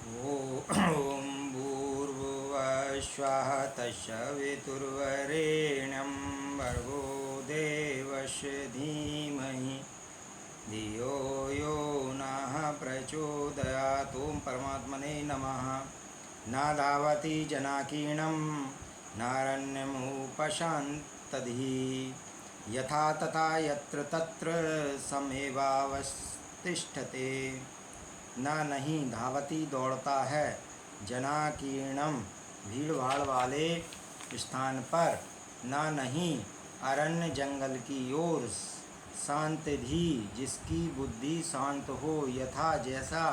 ॐ भूर्भुवस्वः तत्सवितुर्वरेण्यं भर्गो देवस्य धीमहि धियो यो नः प्रचोदयात्। ॐ परमात्मने नमः। न धावति जनाकीर्णं नारण्यमुपशान्तधिः यथा तथा यत्र तत्र समेवावतिष्ठते। न नहीं धावती दौड़ता है, जनाकीर्णम भीड़ भाड़ वाले स्थान पर, न नहीं अरण्य जंगल की ओर, शांत भी जिसकी बुद्धि शांत हो, यथा जैसा,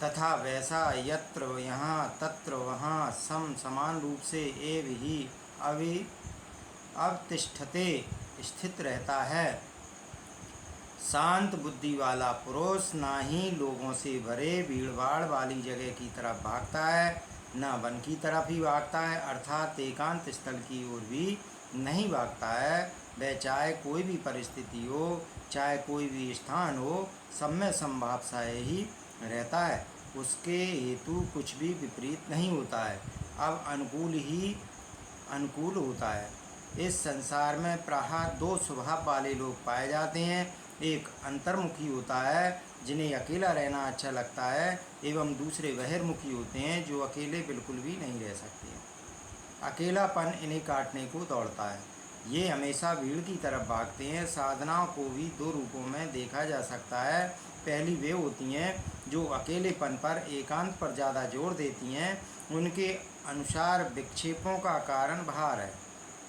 तथा वैसा, यत्र यहाँ, तत्र वहाँ, सम समान रूप से, एव ही अवतिष्ठते स्थित रहता है। शांत बुद्धि वाला पुरुष ना ही लोगों से भरे भीड़ भाड़ वाली जगह की तरफ भागता है, न वन की तरफ ही भागता है, अर्थात एकांत स्थल की ओर भी नहीं भागता है। वह चाहे कोई भी परिस्थिति हो, चाहे कोई भी स्थान हो, सब में समभाव सा ही रहता है। उसके हेतु कुछ भी विपरीत नहीं होता है, अब अनुकूल ही अनुकूल होता है। इस संसार में प्रायः दो स्वभाव वाले लोग पाए जाते हैं। एक अंतर्मुखी होता है, जिन्हें अकेला रहना अच्छा लगता है, एवं दूसरे बहिर्मुखी होते हैं, जो अकेले बिल्कुल भी नहीं रह सकते। अकेलापन इन्हें काटने को दौड़ता है। ये हमेशा भीड़ की तरफ भागते हैं। साधनाओं को भी दो रूपों में देखा जा सकता है। पहली वे होती हैं जो अकेलेपन पर, एकांत पर ज़्यादा जोर देती हैं। उनके अनुसार विक्षेपों का कारण भार है।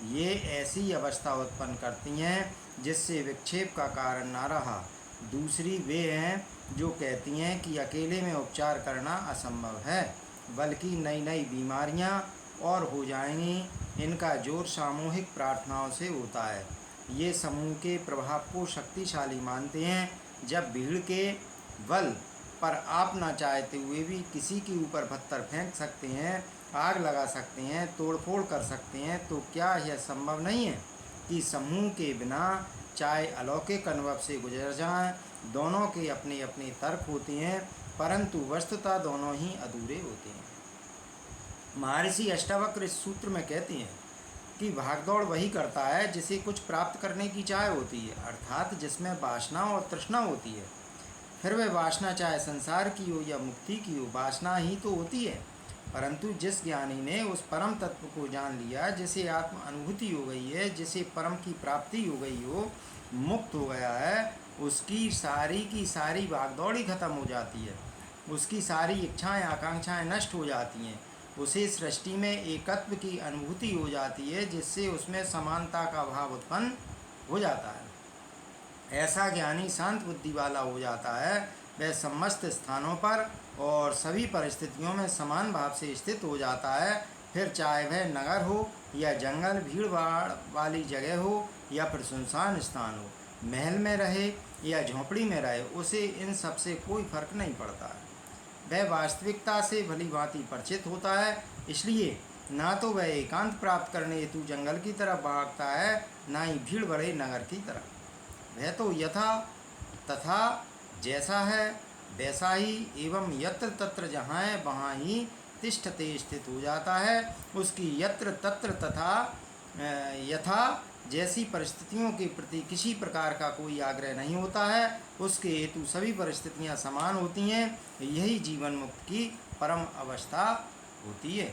ये ऐसी अवस्था उत्पन्न करती हैं जिससे विक्षेप का कारण ना रहा। दूसरी वे हैं जो कहती हैं कि अकेले में उपचार करना असंभव है, बल्कि नई नई बीमारियां और हो जाएंगी। इनका जोर सामूहिक प्रार्थनाओं से होता है। ये समूह के प्रभाव को शक्तिशाली मानते हैं। जब भीड़ के बल पर आप ना चाहते हुए भी किसी के ऊपर पत्थर फेंक सकते हैं, आग लगा सकते हैं, तोड़फोड़ कर सकते हैं, तो क्या यह संभव नहीं है कि समूह के बिना चाहे अलौकिक अनुभव से गुजर जाएं? दोनों के अपने अपने तर्क होते हैं, परंतु वस्तुतः दोनों ही अधूरे होते हैं। महर्षि अष्टावक्र इस सूत्र में कहते हैं कि भागदौड़ वही करता है जिसे कुछ प्राप्त करने की चाह होती है, अर्थात जिसमें वासना और तृष्णा होती है। फिर वह वासना चाहे संसार की हो या मुक्ति की हो, वासना ही तो होती है। परंतु जिस ज्ञानी ने उस परम तत्व को जान लिया, जिसे आत्म अनुभूति हो गई है, जिसे परम की प्राप्ति हो गई हो, मुक्त हो गया है, उसकी सारी की सारी भागदौड़ ही खत्म हो जाती है। उसकी सारी इच्छाएं आकांक्षाएं नष्ट हो जाती हैं। उसे सृष्टि में एकत्व की अनुभूति हो जाती है, जिससे उसमें समानता का भाव उत्पन्न हो जाता है। ऐसा ज्ञानी शांत बुद्धि वाला हो जाता है। वह समस्त स्थानों पर और सभी परिस्थितियों में समान भाव से स्थित हो जाता है। फिर चाहे वह नगर हो या जंगल, भीड़ भाड़ वाली जगह हो या फिर सुनसान स्थान हो, महल में रहे या झोंपड़ी में रहे, उसे इन सब से कोई फर्क नहीं पड़ता है। वह वास्तविकता से भली भांति परिचित होता है। इसलिए ना तो वह एकांत प्राप्त करने हेतु जंगल की तरफ भागता है, ना ही भीड़ भरे नगर की तरफ। वह तो यथा तथा जैसा है वैसा ही, एवं यत्र तत्र जहाँ है वहाँ ही तिष्ठते स्थित हो जाता है। उसकी यत्र तत्र तथा यथा जैसी परिस्थितियों के प्रति किसी प्रकार का कोई आग्रह नहीं होता है। उसके हेतु सभी परिस्थितियाँ समान होती हैं। यही जीवन मुक्त की परम अवस्था होती है।